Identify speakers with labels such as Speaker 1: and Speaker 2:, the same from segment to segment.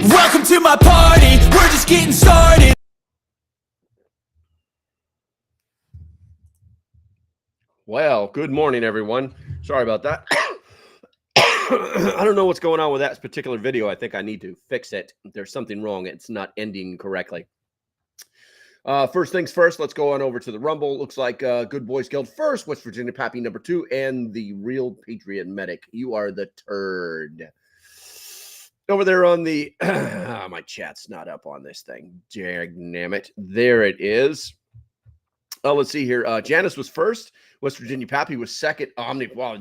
Speaker 1: Welcome to my party, we're just getting started.
Speaker 2: Well, good morning, everyone. Sorry about that. I don't know what's going on with that particular video. I think I need to fix it. There's something wrong. It's not ending correctly. First things first, let's go on over to the Rumble. Looks like Good Boys Guild first, West Virginia Pappy number 2, and the Real Patriot Medic. You are the turd. Over there on the my chat's not up on this thing. Damn it. There it is. Oh, let's see here. Janice was first. West Virginia Pappy was second.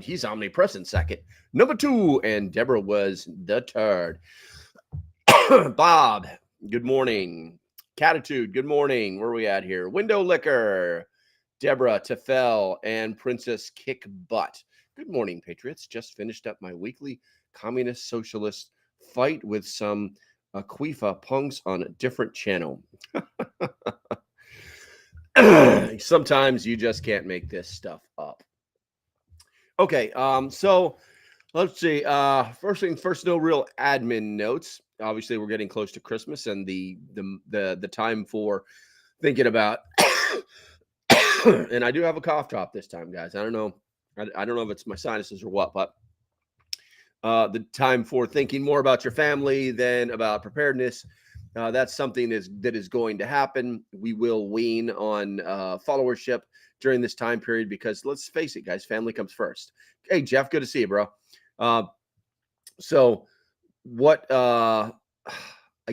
Speaker 2: He's omnipresent second. Number 2, and Deborah was the turd. Bob, good morning. Catitude, good morning. Where are we at here? Window Liquor, Deborah, Tefel, and Princess Kick Butt. Good morning, Patriots. Just finished up my weekly communist socialist fight with some Aquifa punks on a different channel. Sometimes you just can't make this stuff up. Okay, so let's see. First thing first, no real admin notes. Obviously, we're getting close to Christmas and the time for thinking about. And I do have a cough drop this time, guys. I don't know. I don't know if it's my sinuses or what, but the time for thinking more about your family than about preparedness. That's something that is going to happen. We will wean on followership during this time period because let's face it, guys, family comes first. Hey, Jeff, good to see you, bro. So what I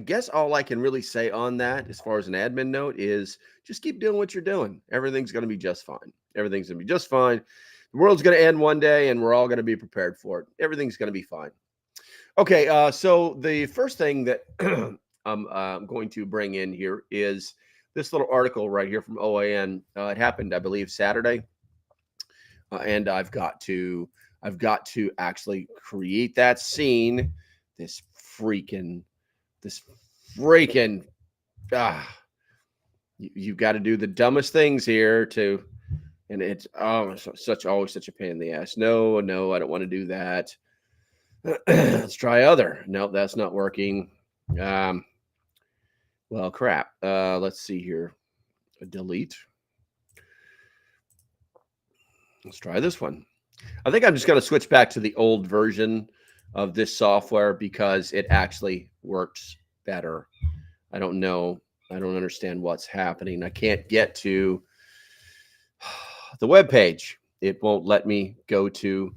Speaker 2: guess all I can really say on that as far as an admin note is just keep doing what you're doing. Everything's going to be just fine. Everything's going to be just fine. The world's going to end one day and we're all going to be prepared for it. Everything's going to be fine. Okay, so the first thing that I'm going to bring in here is this little article right here from OAN. It happened, I believe, Saturday. And I've got to actually create that scene. This freaking you've got to do the dumbest things here and it's always such a pain in the ass. No, I don't want to do that. Let's try other. Nope, that's not working. Well, crap. Let's see here. Delete. Let's try this one. I think I'm just going to switch back to the old version of this software because it actually works better. I don't know. I don't understand what's happening. I can't get to the web page. It won't let me go to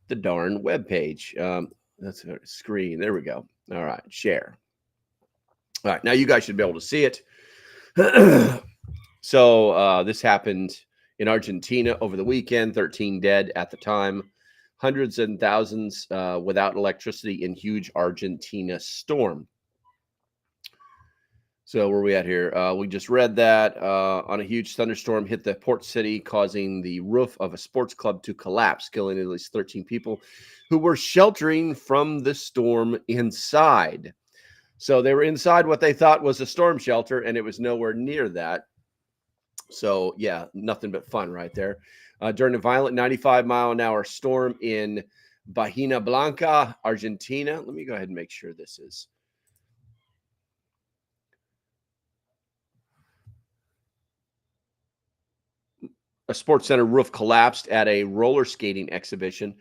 Speaker 2: the darn web page. That's a screen. There we go. All right, share. All right, now you guys should be able to see it. So this happened in Argentina over the weekend. 13 dead at the time. Hundreds and thousands without electricity in huge Argentina storm. So where are we at here? We just read that on a huge thunderstorm hit the port city, causing the roof of a sports club to collapse, killing at least 13 people who were sheltering from the storm inside. So they were inside what they thought was a storm shelter, and it was nowhere near that. So, yeah, nothing but fun right there. During a violent 95-mile-an-hour storm in Bahía Blanca, Argentina. Let me go ahead and make sure this is. A sports center roof collapsed at a roller skating exhibition,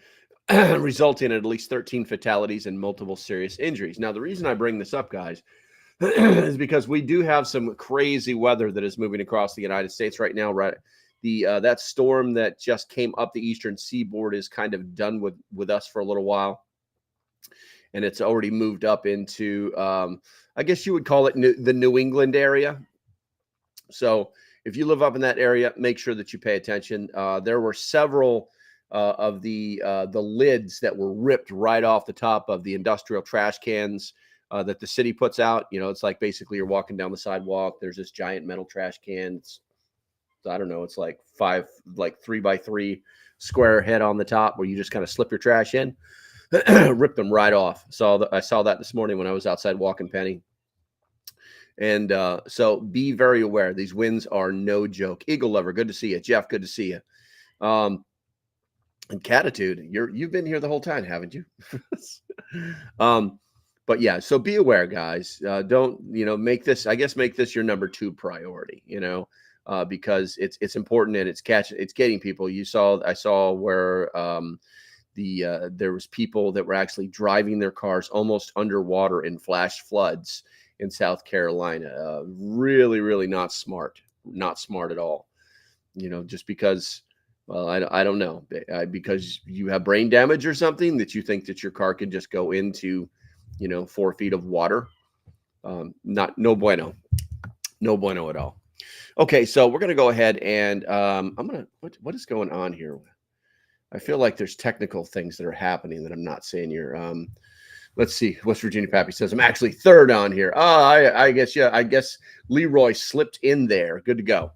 Speaker 2: resulting in at least 13 fatalities and multiple serious injuries. Now, the reason I bring this up, guys, is because we do have some crazy weather that is moving across the United States right now. Right, that storm that just came up the eastern seaboard is kind of done with us for a little while, and it's already moved up into, I guess you would call it the New England area. So if you live up in that area, make sure that you pay attention. There were several of the lids that were ripped right off the top of the industrial trash cans that the city puts out. You know, it's like basically you're walking down the sidewalk. There's this giant metal trash can. It's, I don't know, it's like 3x3 square head on the top where you just kind of slip your trash in. Rip them right off. So I saw that this morning when I was outside walking Penny. And so be very aware. These winds are no joke. Eagle Lover, good to see you. Jeff, good to see you. And Catitude, you've been here the whole time, haven't you? But yeah, so be aware, guys. Don't, make this your number 2 priority, because it's important and it's getting people. I saw where there was people that were actually driving their cars almost underwater in flash floods in South Carolina. Really, really not smart at all. Just because, well, I don't know, because you have brain damage or something that you think that your car could just go into, 4 feet of water. No bueno at all. Okay, so we're going to go ahead and what is going on here? I feel like there's technical things that are happening that I'm not seeing here. Let's see. West Virginia Pappy says I'm actually third on here. I guess Leroy slipped in there. Good to go.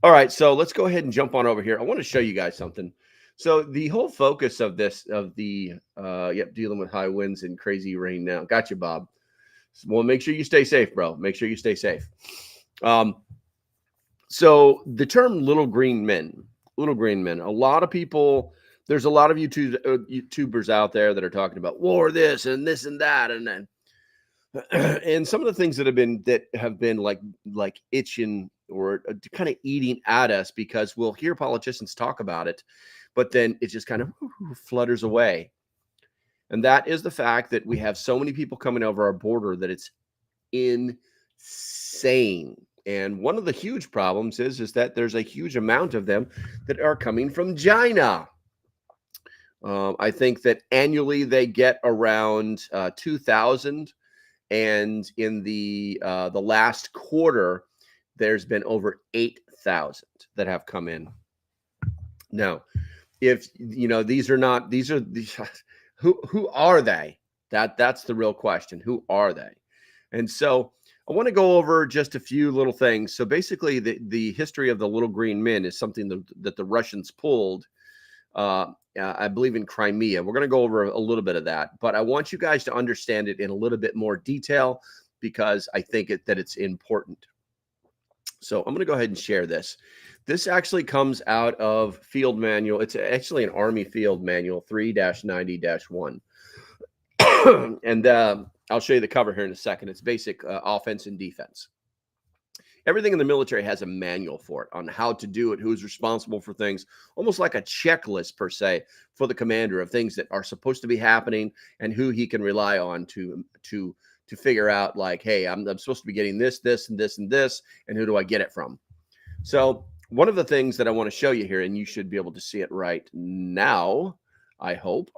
Speaker 2: All right, so let's go ahead and jump on over here. I want to show you guys something. So the whole focus of dealing with high winds and crazy rain now. Got you, Bob. Well, make sure you stay safe, bro. Make sure you stay safe. So the term little green men, a lot of people, there's a lot of YouTubers out there that are talking about war, this and this and that. And then, and some of the things that have been like itching or kind of eating at us, because we'll hear politicians talk about it, but then it just kind of flutters away. And that is the fact that we have so many people coming over our border that it's insane. And one of the huge problems is that there's a huge amount of them that are coming from China. I think that annually they get around 2,000, and in the last quarter, there's been over 8,000 that have come in. Now, if who are they? That's the real question. Who are they? And so I want to go over just a few little things. So basically, the history of the little green men is something that the Russians pulled, I believe, in Crimea. We're going to go over a little bit of that, but I want you guys to understand it in a little bit more detail, because I think that it's important. So I'm going to go ahead and share this. This actually comes out of Field Manual. It's actually an Army Field Manual 3-90-1. And I'll show you the cover here in a second. It's basic offense and defense. Everything in the military has a manual for it, on how to do it, who's responsible for things, almost like a checklist per se for the commander of things that are supposed to be happening and who he can rely on to figure out, like, hey, I'm supposed to be getting this, this, and this, and this, and who do I get it from? So one of the things that I want to show you here, and you should be able to see it right now, I hope,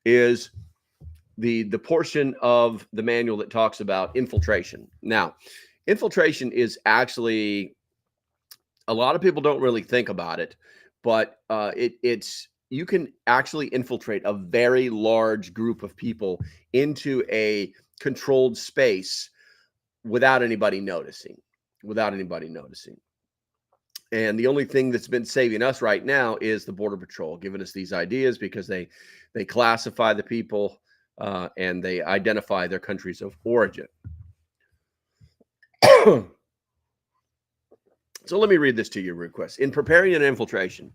Speaker 2: is the portion of the manual that talks about infiltration. Now, infiltration is actually, a lot of people don't really think about it, but you can actually infiltrate a very large group of people into a controlled space without anybody noticing. And the only thing that's been saving us right now is the Border Patrol, giving us these ideas, because they classify the people and they identify their countries of origin. So let me read this to you real quick. In preparing an infiltration,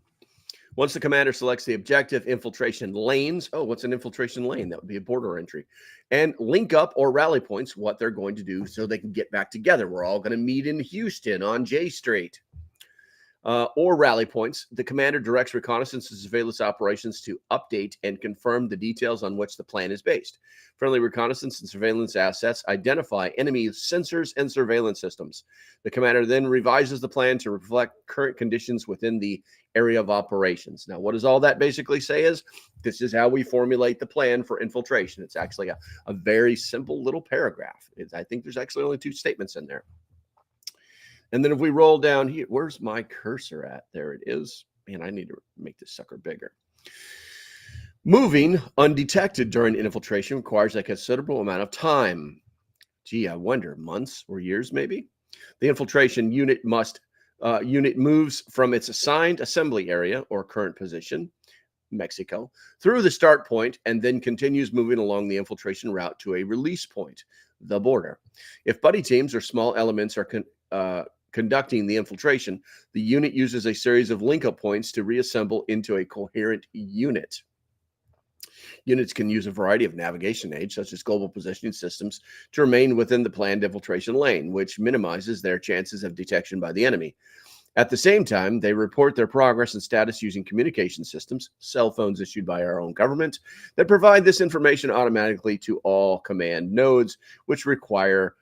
Speaker 2: once the commander selects the objective, infiltration lanes. Oh, what's an infiltration lane? That would be a border entry. And link up or rally points, what they're going to do so they can get back together. We're all going to meet in Houston on J Street. Or rally points. The commander directs reconnaissance and surveillance operations to update and confirm the details on which the plan is based. Friendly reconnaissance and surveillance assets identify enemy sensors and surveillance systems. The commander then revises the plan to reflect current conditions within the area of operations. Now, what does all that basically say is, this is how we formulate the plan for infiltration. It's actually a very simple little paragraph. I think there's actually only 2 statements in there. And then if we roll down here, where's my cursor at? There it is. Man, I need to make this sucker bigger. Moving undetected during infiltration requires a considerable amount of time. Gee, I wonder, months or years maybe? The infiltration unit moves from its assigned assembly area or current position, Mexico, through the start point, and then continues moving along the infiltration route to a release point, the border. If buddy teams or small elements are conducting the infiltration, the unit uses a series of link-up points to reassemble into a coherent unit. Units can use a variety of navigation aids, such as global positioning systems, to remain within the planned infiltration lane, which minimizes their chances of detection by the enemy. At the same time, they report their progress and status using communication systems, cell phones issued by our own government, that provide this information automatically to all command nodes, which require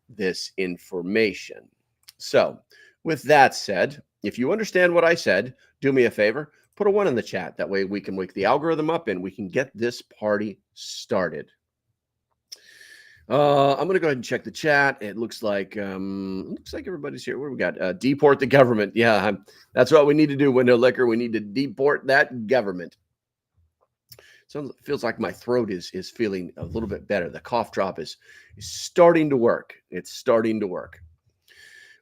Speaker 2: this information. So, with that said, if you understand what I said, do me a favor, put a 1 in the chat. That way we can wake the algorithm up and we can get this party started. I'm going to go ahead and check the chat. It looks like everybody's here. What do we got? Deport the government. Yeah, that's what we need to do, Window Liquor. We need to deport that government. Feels like my throat is feeling a little bit better. The cough drop is starting to work. It's starting to work.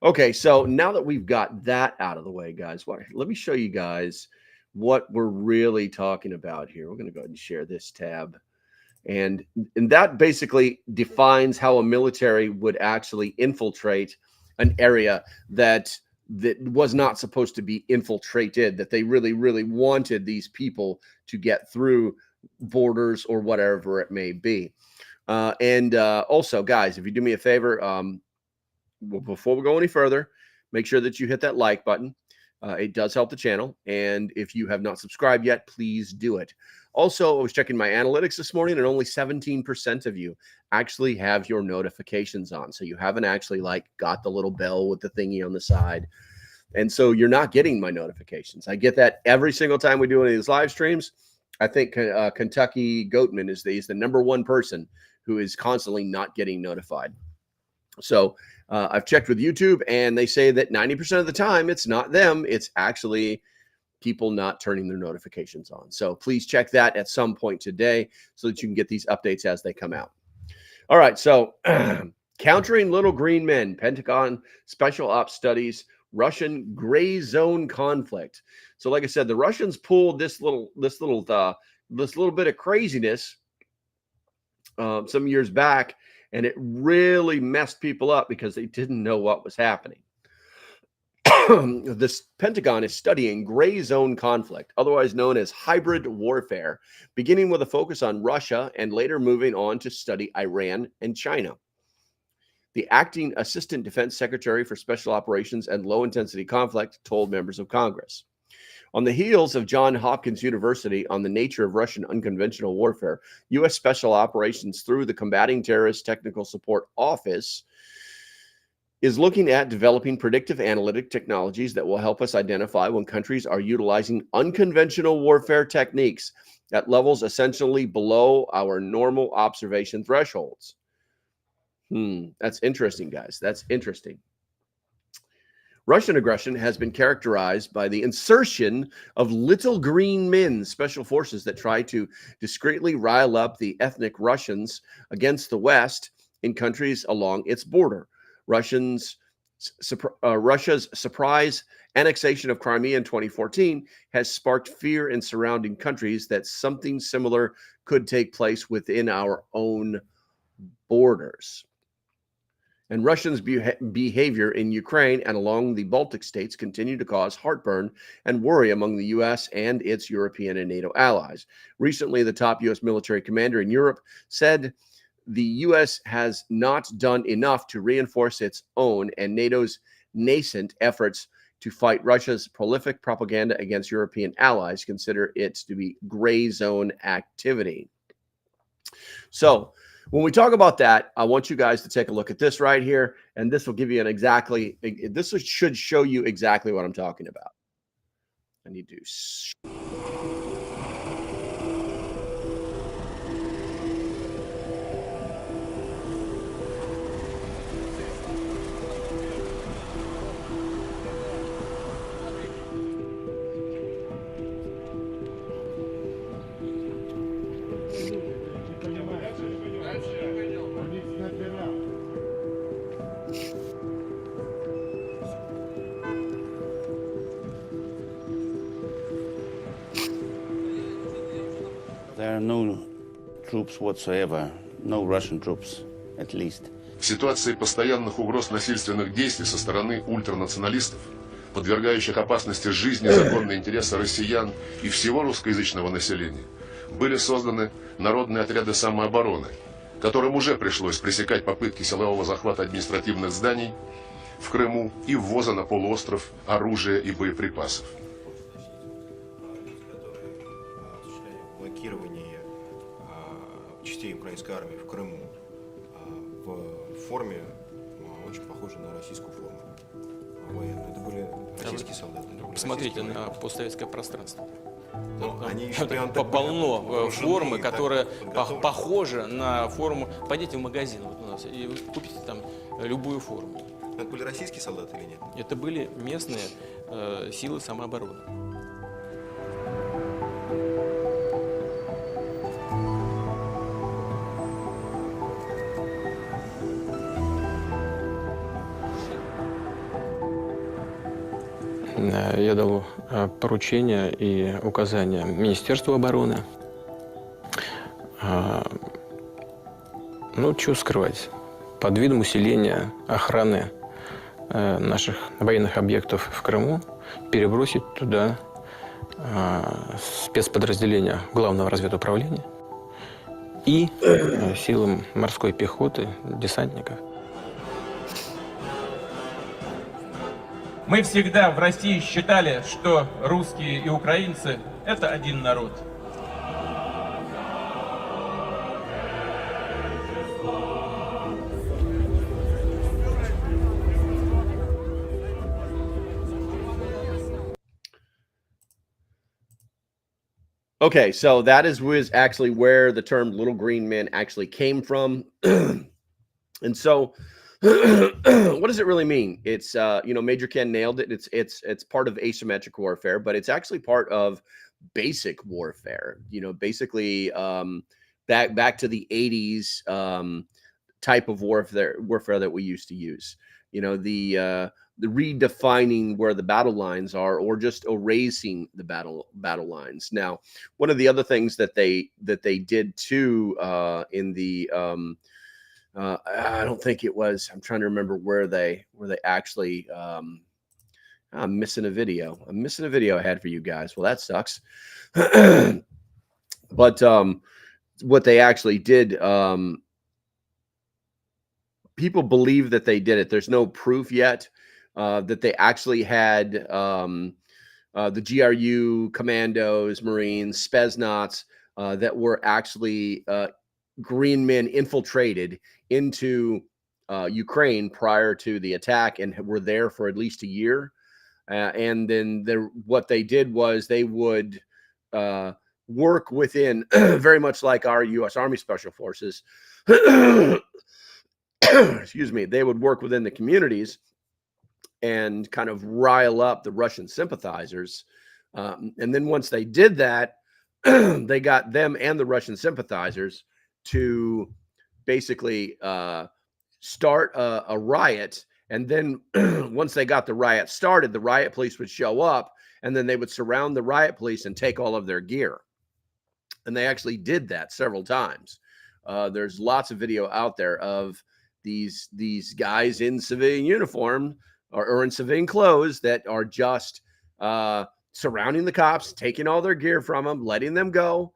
Speaker 2: Okay, so now that we've got that out of the way, guys, let me show you guys what we're really talking about here. We're going to go ahead and share this tab. And that basically defines how a military would actually infiltrate an area that was not supposed to be infiltrated, that they really, really wanted these people to get through borders or whatever it may be. Also, guys, if you do me a favor, before we go any further, make sure that you hit that like button. It does help the channel. And if you have not subscribed yet, please do it. Also, I was checking my analytics this morning, and only 17% of you actually have your notifications on. So you haven't actually got the little bell with the thingy on the side. And so you're not getting my notifications. I get that every single time we do any of these live streams. I think Kentucky Goatman is the #1 person who is constantly not getting notified. So I've checked with YouTube, and they say that 90% of the time it's not them. It's actually people not turning their notifications on. So please check that at some point today so that you can get these updates as they come out. All right. So countering little green men, Pentagon special ops studies, Russian gray zone conflict. So like I said, the Russians pulled this little bit of craziness some years back, and it really messed people up because they didn't know what was happening. This Pentagon is studying gray zone conflict, otherwise known as hybrid warfare, beginning with a focus on Russia and later moving on to study Iran and China. The acting Assistant Defense Secretary for Special Operations and Low Intensity Conflict told members of Congress. On the heels of Johns Hopkins University on the nature of Russian unconventional warfare, U.S. Special Operations through the Combating Terrorist Technical Support Office is looking at developing predictive analytic technologies that will help us identify when countries are utilizing unconventional warfare techniques at levels essentially below our normal observation thresholds. That's interesting, guys. That's interesting. Russian aggression has been characterized by the insertion of little green men, special forces that try to discreetly rile up the ethnic Russians against the West in countries along its border. Russia's surprise annexation of Crimea in 2014 has sparked fear in surrounding countries that something similar could take place within our own borders. And Russians' behavior in Ukraine and along the Baltic states continue to cause heartburn and worry among the U.S. and its European and NATO allies. Recently, the top U.S. military commander in Europe said the U.S. has not done enough to reinforce its own and NATO's nascent efforts to fight Russia's prolific propaganda against European allies, consider it to be gray zone activity. So when we talk about that, I want you guys to take a look at this right here, and this will give you this should show you exactly what I'm talking about. I need to.
Speaker 3: There are no troops whatsoever, no Russian troops, at least.
Speaker 4: В ситуации постоянных угроз насильственных действий со стороны ультранационалистов, подвергающих опасности жизни и законные интересы россиян и всего русскоязычного населения, были созданы народные отряды самообороны, которым уже пришлось пресекать попытки силового захвата административных зданий, в Крыму и ввоза на полуостров оружия и боеприпасов.
Speaker 5: Блокирование частей украинской армии в Крыму в форме очень похожей на российскую форму военную. Это были российские солдаты.
Speaker 6: Посмотрите на постсоветское пространство.
Speaker 5: Они еще прям так
Speaker 6: полно формы,
Speaker 5: так
Speaker 6: которая
Speaker 5: подготовлены.
Speaker 6: похожа на форму. Пойдите в магазин вот у нас и вы купите там любую форму.
Speaker 5: Это были российские солдаты или нет?
Speaker 6: Это были местные силы самообороны. Я дал поручения и указания Министерству обороны. Ну, что скрывать, под видом усиления охраны наших военных объектов в Крыму перебросить туда спецподразделения Главного разведуправления и силам морской пехоты, десантников.
Speaker 7: Мы всегда в России считали, что русские и украинцы – это один народ.
Speaker 2: Okay, so that was actually where the term little green men actually came from. And so what does it really mean? It's Major Ken nailed it. It's part of asymmetric warfare, but it's actually part of basic warfare. Basically back to the 80s type of warfare that we used to use. The redefining where the battle lines are, or just erasing the battle lines. Now, one of the other things that they did too in the I don't think it was. I'm trying to remember where they actually. I'm missing a video. I'm missing a video I had for you guys. Well, that sucks. But what they actually did. People believe that they did it. There's no proof yet that they actually had the GRU commandos, Marines, Spetsnaz that were actually green men infiltrated into Ukraine prior to the attack and were there for at least a year. And then what they did was they would work within, very much like our U.S. Army Special Forces. Excuse me. They would work within the communities and kind of rile up the Russian sympathizers. And then once they did that, they got them and the Russian sympathizers to basically start a riot. And then once they got the riot started, the riot police would show up and then they would surround the riot police and take all of their gear. And they actually did that several times. There's lots of video out there of these guys in civilian uniform or in civilian clothes that are just surrounding the cops, taking all their gear from them, letting them go.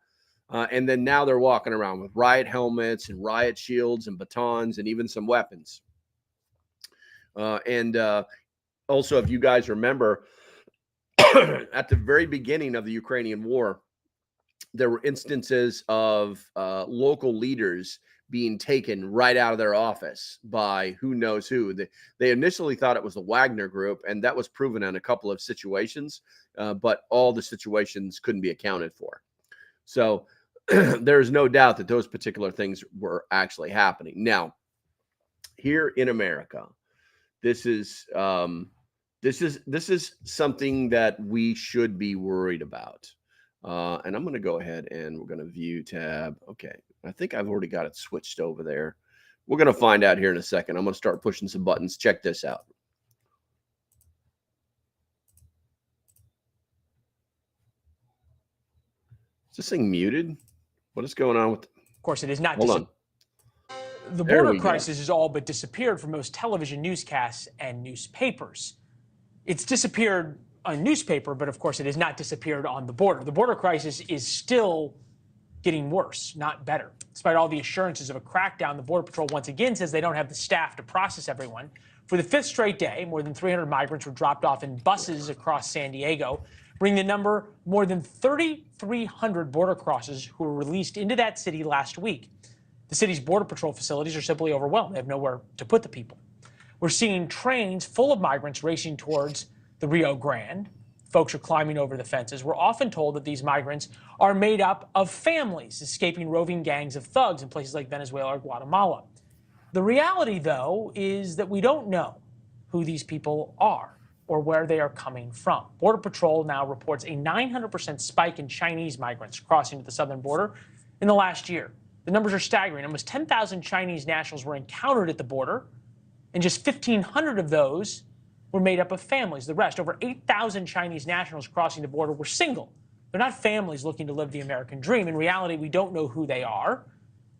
Speaker 2: And then now they're walking around with riot helmets and riot shields and batons and even some weapons. And also, if you guys remember, at the very beginning of the Ukrainian war, there were instances of local leaders being taken right out of their office by who knows who. They initially thought it was the Wagner group, and that was proven in a couple of situations, but all the situations couldn't be accounted for. So there's no doubt that those particular things were actually happening. Now, here in America, this is something that we should be worried about. And I'm going to go ahead and we're going to view tab. Okay. I think I've already got it switched over there. We're going to find out here in a second. I'm going to start pushing some buttons. Check this out. Is this thing muted? What is going on with it?
Speaker 8: Of course, it is not.
Speaker 2: Hold on.
Speaker 8: The
Speaker 2: There
Speaker 8: border
Speaker 2: we go.
Speaker 8: crisis has all but disappeared from most television newscasts and newspapers. It's disappeared on newspaper, but of course it has not disappeared on the border. The border crisis is still getting worse, not better. Despite all the assurances of a crackdown, the Border Patrol once again says they don't have the staff to process everyone. For the fifth straight day, more than 300 migrants were dropped off in buses across San Diego, bringing the number more than 3,300 border crossers who were released into that city last week. The city's border patrol facilities are simply overwhelmed. They have nowhere to put the people. We're seeing trains full of migrants racing towards the Rio Grande. Folks are climbing over the fences. We're often told that these migrants are made up of families escaping roving gangs of thugs in places like Venezuela or Guatemala. The reality, though, is that we don't know who these people are or where they are coming from. Border Patrol now reports a 900% spike in Chinese migrants crossing to the southern border in the last year. The numbers are staggering. Almost 10,000 Chinese nationals were encountered at the border, and just 1,500 of those were made up of families. The rest, over 8,000 Chinese nationals crossing the border, were single. They're not families looking to live the American dream. In reality, we don't know who they are.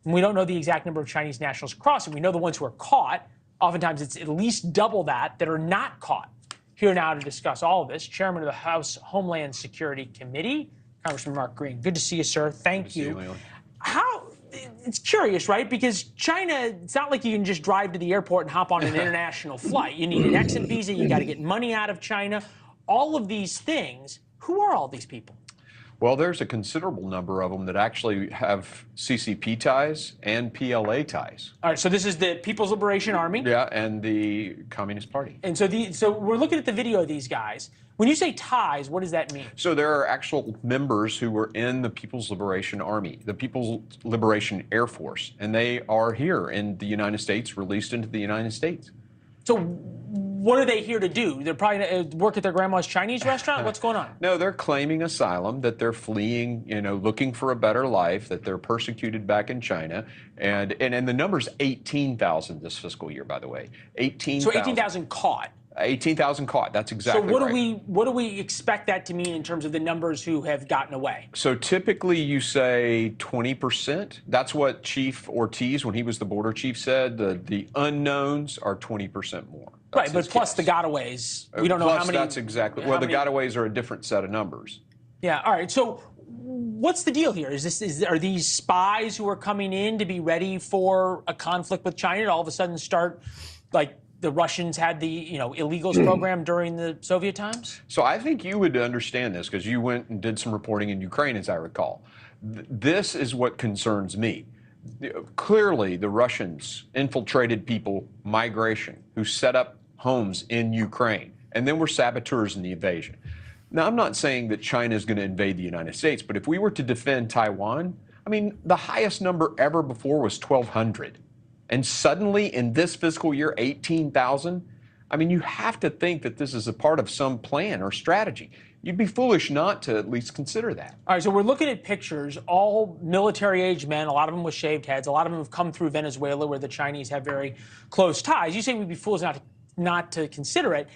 Speaker 8: And we don't know the exact number of Chinese nationals crossing. We know the ones who are caught. Oftentimes, it's at least double that are not caught. Here now to discuss all of this, Chairman of the House Homeland Security Committee, Congressman Mark Green. Good to see you, sir. Thank you. It's curious, right? Because China, it's not like you can just drive to the airport and hop on an international flight. You need an exit visa. You got to get money out of China. All of these things. Who are all these people?
Speaker 9: Well, there's a considerable number of them that actually have CCP ties and PLA ties.
Speaker 8: All right, so this is the People's Liberation Army.
Speaker 9: Yeah, and the Communist Party.
Speaker 8: And so we're looking at the video of these guys. When you say ties, what does that mean?
Speaker 9: So there are actual members who were in the People's Liberation Army, the People's Liberation Air Force, and they are here in the United States, released into the United States.
Speaker 8: So what are they here to do? They're probably going to work at their grandma's Chinese restaurant? What's going on?
Speaker 9: No, they're claiming asylum, that they're fleeing, looking for a better life, that they're persecuted back in China. And the number's 18,000 this fiscal year, by the way. 18,000.
Speaker 8: So 18,000 caught.
Speaker 9: 18,000 caught. That's exactly right.
Speaker 8: So what do we expect that to mean in terms of the numbers who have gotten away?
Speaker 9: So typically you say 20%. That's what Chief Ortiz, when he was the border chief, said. The unknowns are 20% more.
Speaker 8: Right, but plus the gotaways. We don't know how many.
Speaker 9: That's exactly. Well, the gotaways are a different set of numbers.
Speaker 8: Yeah. All right. So what's the deal here? Are these spies who are coming in to be ready for a conflict with China to all of a sudden start like the Russians had the illegals program during the Soviet times?
Speaker 9: So I think you would understand this because you went and did some reporting in Ukraine, as I recall. This is what concerns me. Clearly, the Russians infiltrated people, migration, who set up homes in Ukraine, and then were saboteurs in the invasion. Now, I'm not saying that China is going to invade the United States, but if we were to defend Taiwan, I mean, the highest number ever before was 1,200. And suddenly, in this fiscal year, 18,000? I mean, you have to think that this is a part of some plan or strategy. You'd be foolish not to at least consider that.
Speaker 8: All right, so we're looking at pictures, all military-age men, a lot of them with shaved heads, a lot of them have come through Venezuela where the Chinese have very close ties. You say we'd be foolish not to consider it.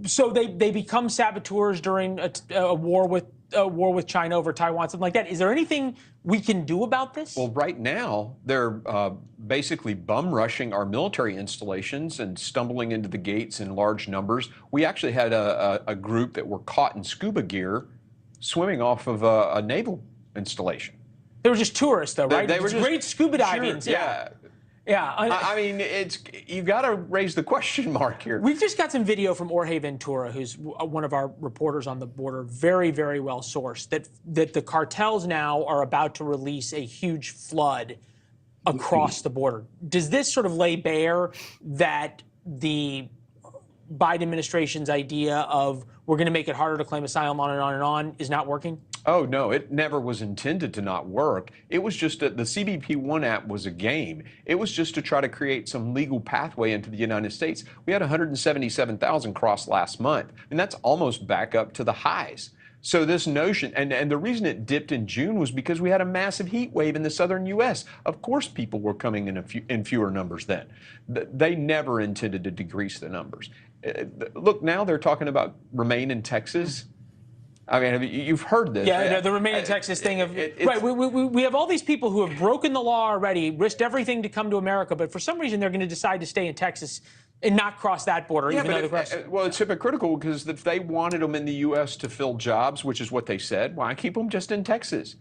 Speaker 8: So they become saboteurs during a war with China over Taiwan, something like that. Is there anything we can do about this?
Speaker 9: Well, right now, they're basically bum rushing our military installations and stumbling into the gates in large numbers. We actually had a group that were caught in scuba gear swimming off of a naval installation.
Speaker 8: They were just tourists, though, right?
Speaker 9: They were just
Speaker 8: great scuba diving.
Speaker 9: Sure, yeah.
Speaker 8: Yeah,
Speaker 9: I mean, you've got to raise the question mark here.
Speaker 8: We've just got some video from Jorge Ventura, who's one of our reporters on the border, very, very well sourced, that the cartels now are about to release a huge flood across the border. Does this sort of lay bare that the Biden administration's idea of we're going to make it harder to claim asylum on and on and on is not working?
Speaker 9: Oh, no, it never was intended to not work. It was just that the CBP One app was a game. It was just to try to create some legal pathway into the United States. We had 177,000 cross last month, and that's almost back up to the highs. So this notion, and the reason it dipped in June was because we had a massive heat wave in the southern U.S. Of course, people were coming in fewer numbers then. They never intended to decrease the numbers. Look, now they're talking about remain in Texas. I mean, you've heard this.
Speaker 8: Yeah, the remain in Texas thing of right. We have all these people who have broken the law already, risked everything to come to America, but for some reason they're going to decide to stay in Texas and not cross that border.
Speaker 9: Yeah,
Speaker 8: even though the rest.
Speaker 9: Well, it's hypocritical because if they wanted them in the U.S. to fill jobs, which is what they said, why keep them just in Texas?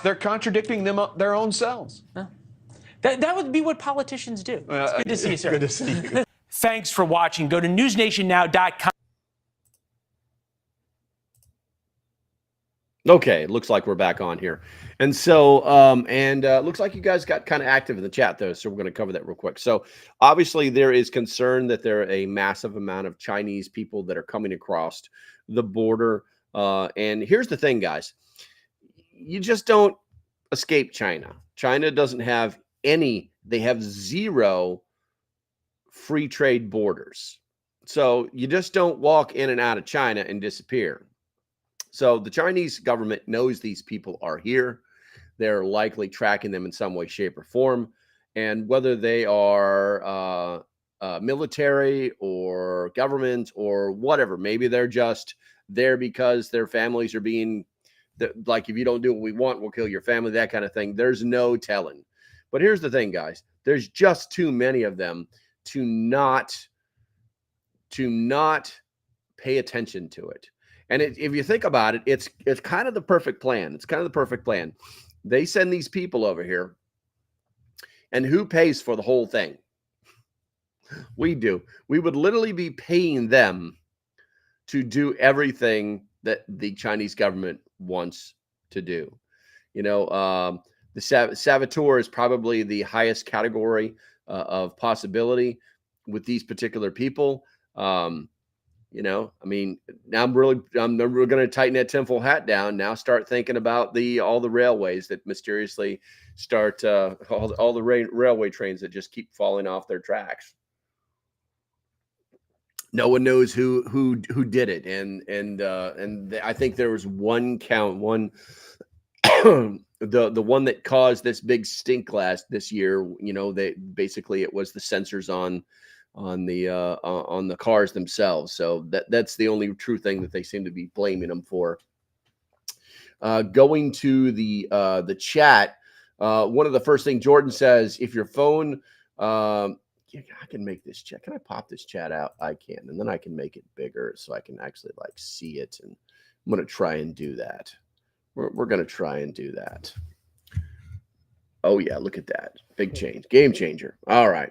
Speaker 9: They're contradicting their own selves.
Speaker 8: That would be what politicians do. It's good to see you, sir.
Speaker 9: Good to see you.
Speaker 8: Thanks for watching. Go to newsnationnow.com.
Speaker 2: Okay, looks like we're back on here. And so, looks like you guys got kind of active in the chat, though, so we're going to cover that real quick. So, obviously, there is concern that there are a massive amount of Chinese people that are coming across the border. And here's the thing, guys. You just don't escape China. China doesn't have any, they have zero free trade borders. So, you just don't walk in and out of China and disappear. So the Chinese government knows these people are here. They're likely tracking them in some way, shape, or form. And whether they are military or government or whatever, maybe they're just there because their families are being, like, if you don't do what we want, we'll kill your family, that kind of thing. There's no telling. But here's the thing, guys. There's just too many of them to not pay attention to it. And if you think about it, it's kind of the perfect plan. It's kind of the perfect plan. They send these people over here, and who pays for the whole thing? We do. We would literally be paying them to do everything that the Chinese government wants to do. You know, the saboteur is probably the highest category of possibility with these particular people. You know, I mean, now I'm really going to tighten that tinfoil hat down. Now start thinking about all the railways that mysteriously start all the railway trains that just keep falling off their tracks. No one knows who did it, and I think there was one the one that caused this big stink this year. You know, basically it was the sensors on the cars themselves. So that's the only true thing that they seem to be blaming them for. Going to the chat, one of the first things Jordan says, if your phone, I can make this chat. Can I pop this chat out? I can, and then I can make it bigger so I can actually like see it. And I'm going to try and do that. We're going to try and do that. Oh, yeah, look at that. Big change. Game changer. All right.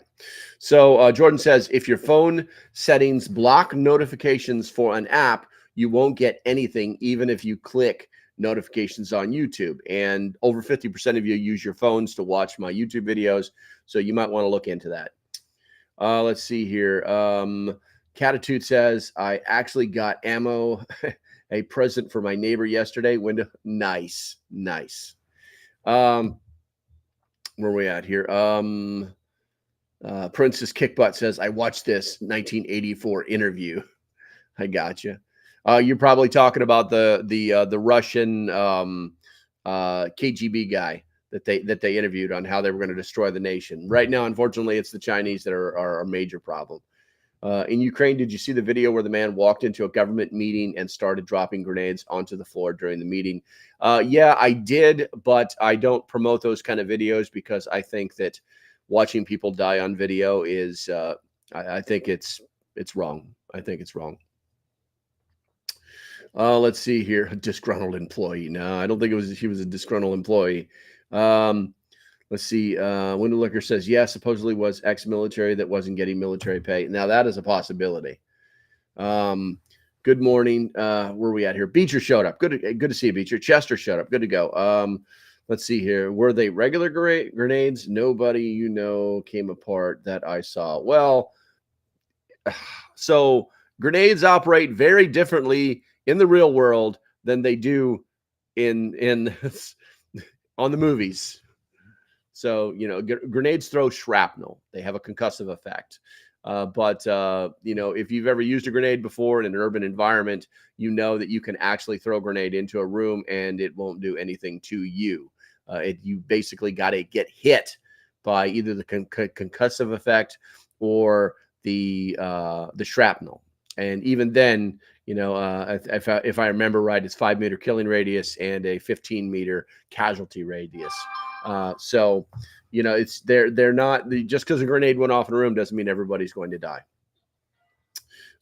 Speaker 2: So Jordan says, if your phone settings block notifications for an app, you won't get anything, even if you click notifications on YouTube. And over 50% of you use your phones to watch my YouTube videos, so you might want to look into that. Let's see here. Catitude says, I actually got ammo, a present for my neighbor yesterday. Window. Nice. Nice. Where are we at here? Princess Kickbutt says, I watched this 1984 interview. I got you. You're probably talking about the Russian KGB guy that they interviewed on how they were going to destroy the nation. Right now, unfortunately, it's the Chinese that are a major problem. In Ukraine, did you see the video where the man walked into a government meeting and started dropping grenades onto the floor during the meeting? Yeah, I did, but I don't promote those kind of videos because I think that watching people die on video is, I think it's wrong. I think it's wrong. Let's see here. A disgruntled employee. No, I don't think he was a disgruntled employee. Let's see. Window Liquor says, yes, supposedly was ex-military that wasn't getting military pay. Now, that is a possibility. Good morning. Where are we at here? Beecher showed up. Good to see you, Beecher. Chester showed up. Good to go. Let's see here. Were they regular grenades? Nobody, came apart that I saw. Well, so grenades operate very differently in the real world than they do in on the movies. So, grenades throw shrapnel. They have a concussive effect. But if you've ever used a grenade before in an urban environment, you know that you can actually throw a grenade into a room and it won't do anything to you. You basically got to get hit by either the concussive effect or the shrapnel. And even then, if I remember right, it's 5-meter killing radius and a 15-meter casualty radius. So, it's they're not just because a grenade went off in a room doesn't mean everybody's going to die.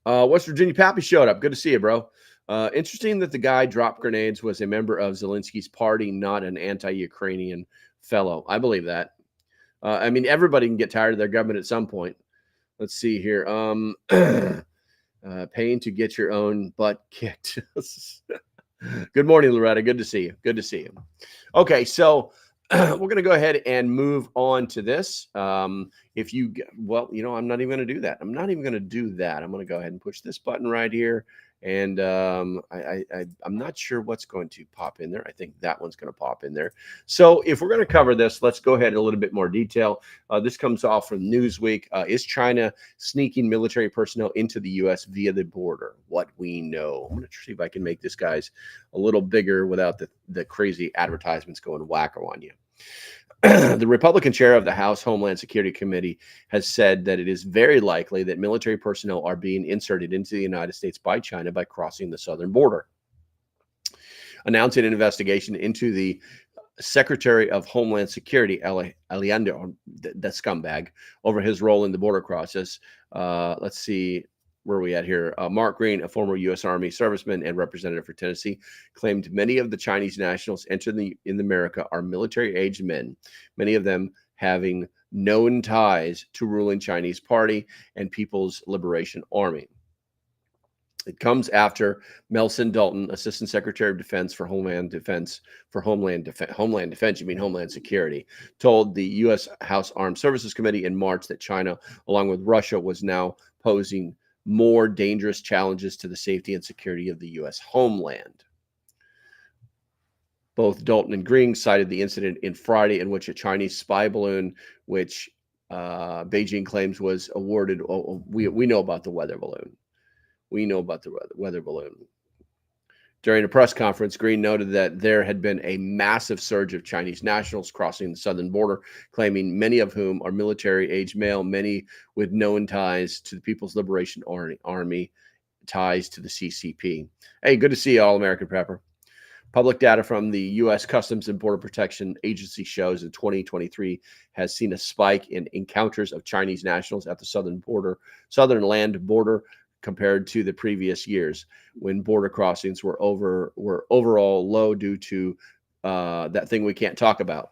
Speaker 2: West Virginia Pappy showed up. Good to see you, bro. Interesting that the guy dropped grenades was a member of Zelensky's party, not an anti-Ukrainian fellow. I believe that. I mean, everybody can get tired of their government at some point. Let's see here. Paying to get your own butt kicked. Good morning, Loretta. Good to see you. Good to see you. Okay, so we're going to go ahead and move on to this. If you, well, you know, I'm not even going to do that. I'm not even going to do that. I'm going to go ahead and push this button right here. And I'm not sure what's going to pop in there. I think that one's going to pop in there. So if we're going to cover this, let's go ahead in a little bit more detail. This comes off from Newsweek. Is China sneaking military personnel into the U.S. via the border? What we know. I'm going to see if I can make this guy's a little bigger without the crazy advertisements going wacko on you. The Republican chair of the House Homeland Security Committee has said that it is very likely that military personnel are being inserted into the United States by China by crossing the southern border. Announcing an investigation into the Secretary of Homeland Security, Alejandro, the scumbag, over his role in the border crosses. Let's see. Where are we at here? Mark Green, a former U.S. Army serviceman and representative for Tennessee, claimed many of the Chinese nationals entered in America are military-aged men, many of them having known ties to ruling Chinese Party and People's Liberation Army. It comes after Melson Dalton, Assistant Secretary of Defense for Homeland Defense, Homeland Defense, you mean Homeland Security, told the U.S. House Armed Services Committee in March that China, along with Russia, was now posing more dangerous challenges to the safety and security of the U.S. homeland. Both Dalton and Green cited the incident in Friday in which a Chinese spy balloon, which Beijing claims was awarded. We know about the weather balloon. We know about the weather balloon. During a press conference, Green noted that there had been a massive surge of Chinese nationals crossing the southern border, claiming many of whom are military-aged male, many with known ties to the People's Liberation Army, ties to the CCP. Hey, good to see you, All-American Prepper. Public data from the U.S. Customs and Border Protection Agency shows in 2023 has seen a spike in encounters of Chinese nationals at the southern land border, compared to the previous years when border crossings were overall low due to that thing we can't talk about.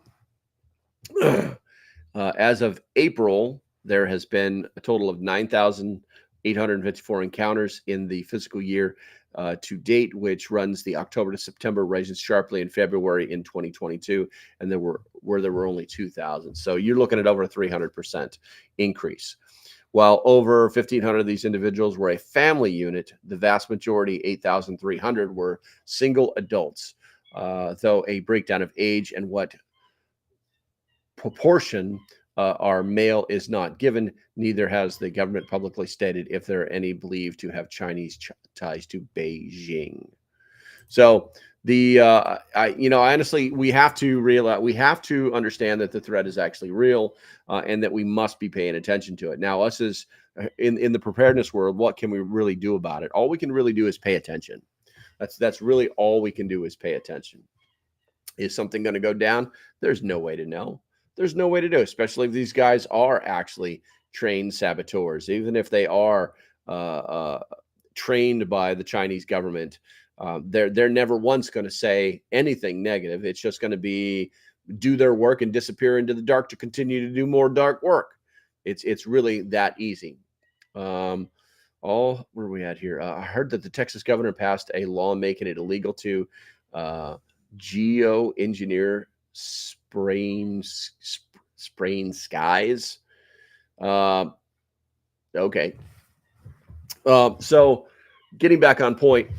Speaker 2: As of April, there has been a total of 9,854 encounters in the fiscal year to date, which runs the October to September, rising sharply in February in 2022, and there were only 2,000. So you're looking at over a 300% increase. While over 1,500 of these individuals were a family unit, the vast majority, 8,300, were single adults, though a breakdown of age and what proportion are male is not given. Neither has the government publicly stated if there are any believed to have Chinese ties to Beijing. So honestly, we have to realize, we have to understand that the threat is actually real, and that we must be paying attention to it. Now, us as in the preparedness world, what can we really do about it? All we can really do is pay attention. That's really all we can do is pay attention. Is something going to go down? There's no way to know. There's no way to know, especially if these guys are actually trained saboteurs, even if they are trained by the Chinese government. They're never once going to say anything negative. It's just going to be do their work and disappear into the dark to continue to do more dark work. It's really that easy. Where are we at here? I heard that the Texas governor passed a law making it illegal to geo-engineer spraying skies. Okay. So getting back on point,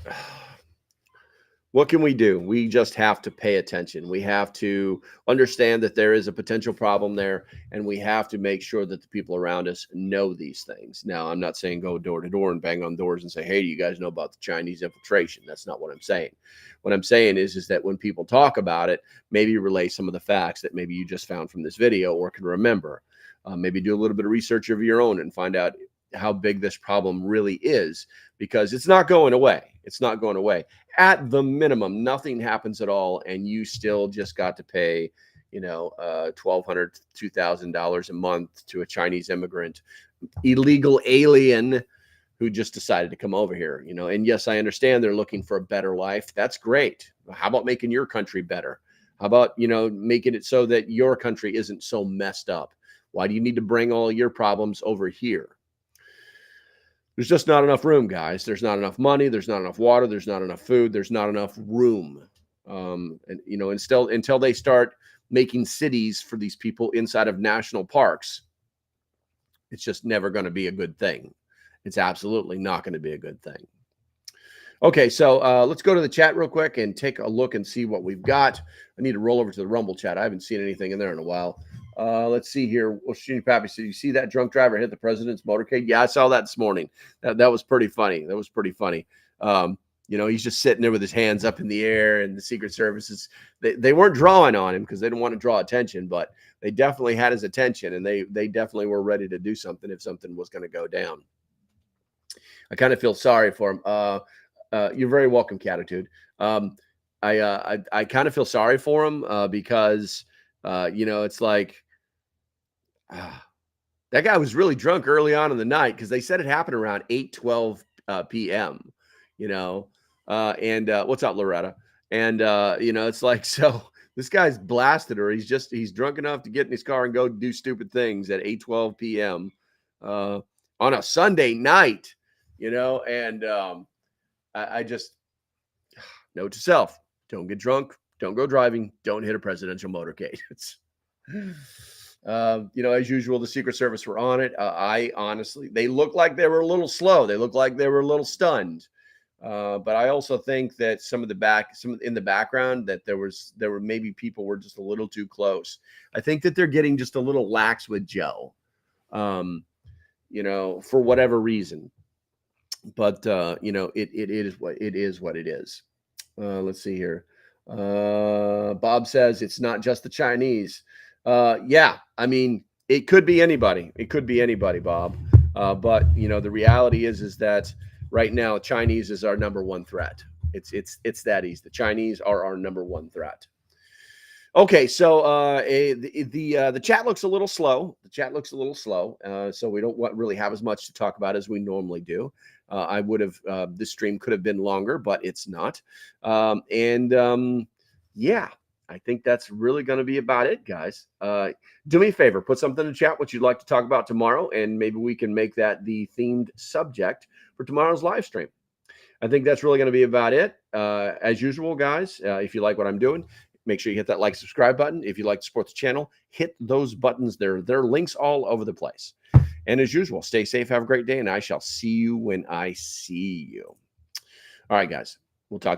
Speaker 2: what can we do? We just have to pay attention. We have to understand that there is a potential problem there, and we have to make sure that the people around us know these things. Now, I'm not saying go door to door and bang on doors and say, hey, do you guys know about the Chinese infiltration? That's not what I'm saying. What I'm saying is that when people talk about it, maybe relay some of the facts that maybe you just found from this video or can remember. Maybe do a little bit of research of your own and find out how big this problem really is, because it's not going away. It's not going away. At the minimum, nothing happens at all, and you still just got to pay, $1,200, $2,000 a month to a Chinese immigrant, illegal alien who just decided to come over here. And yes, I understand they're looking for a better life. That's great. How about making your country better? How about, making it so that your country isn't so messed up? Why do you need to bring all your problems over here? There's just not enough room, guys. There's not enough money. There's not enough water. There's not enough food. There's not enough room. And you know, until they start making cities for these people inside of national parks, it's just never going to be a good thing. It's absolutely not going to be a good thing. Okay, so let's go to the chat real quick and take a look and see what we've got. I need to roll over to the Rumble chat. I haven't seen anything in there in a while. Let's see here. Well, Shinny Pappy, so you see that drunk driver hit the president's motorcade? Yeah, I saw that this morning. That was pretty funny. That was pretty funny. You know, he's just sitting there with his hands up in the air, and the Secret Services, they weren't drawing on him because they didn't want to draw attention, but they definitely had his attention, and they definitely were ready to do something if something was going to go down. I kind of feel sorry for him. You're very welcome, Catitude. I kind of feel sorry for him because, you know, it's like that guy was really drunk early on in the night because they said it happened around 8:12 p.m., you know, and what's up, Loretta? And, you know, it's like, so this guy's blasted, or he's drunk enough to get in his car and go do stupid things at 8:12 p.m. On a Sunday night, you know, and I just, note to self, don't get drunk, don't go driving, don't hit a presidential motorcade. It's, you know, as usual, the Secret Service were on it. I honestly, they looked like they were a little slow. They looked like they were a little stunned. But I also think that some in the background, that there were maybe people were just a little too close. I think that they're getting just a little lax with Joe, you know, for whatever reason. But you know, it is what it is. Let's see here. Bob says it's not just the Chinese. Yeah, I mean, it could be anybody. It could be anybody, Bob. But you know, the reality is that right now, Chinese is our number one threat. It's that easy. The Chinese are our number one threat. Okay, so the chat looks a little slow. The chat looks a little slow, so we don't really have as much to talk about as we normally do. I would have this stream could have been longer, but it's not. Yeah, I think that's really going to be about it, guys. Do me a favor, put something in the chat what you'd like to talk about tomorrow, and maybe we can make that the themed subject for tomorrow's live stream. I think that's really going to be about it. As usual, guys, if you like what I'm doing, make sure you hit that like, subscribe button. If you like to support the channel, hit those buttons. There are links all over the place. And as usual, stay safe, have a great day, and I shall see you when I see you. All right, guys, we'll talk.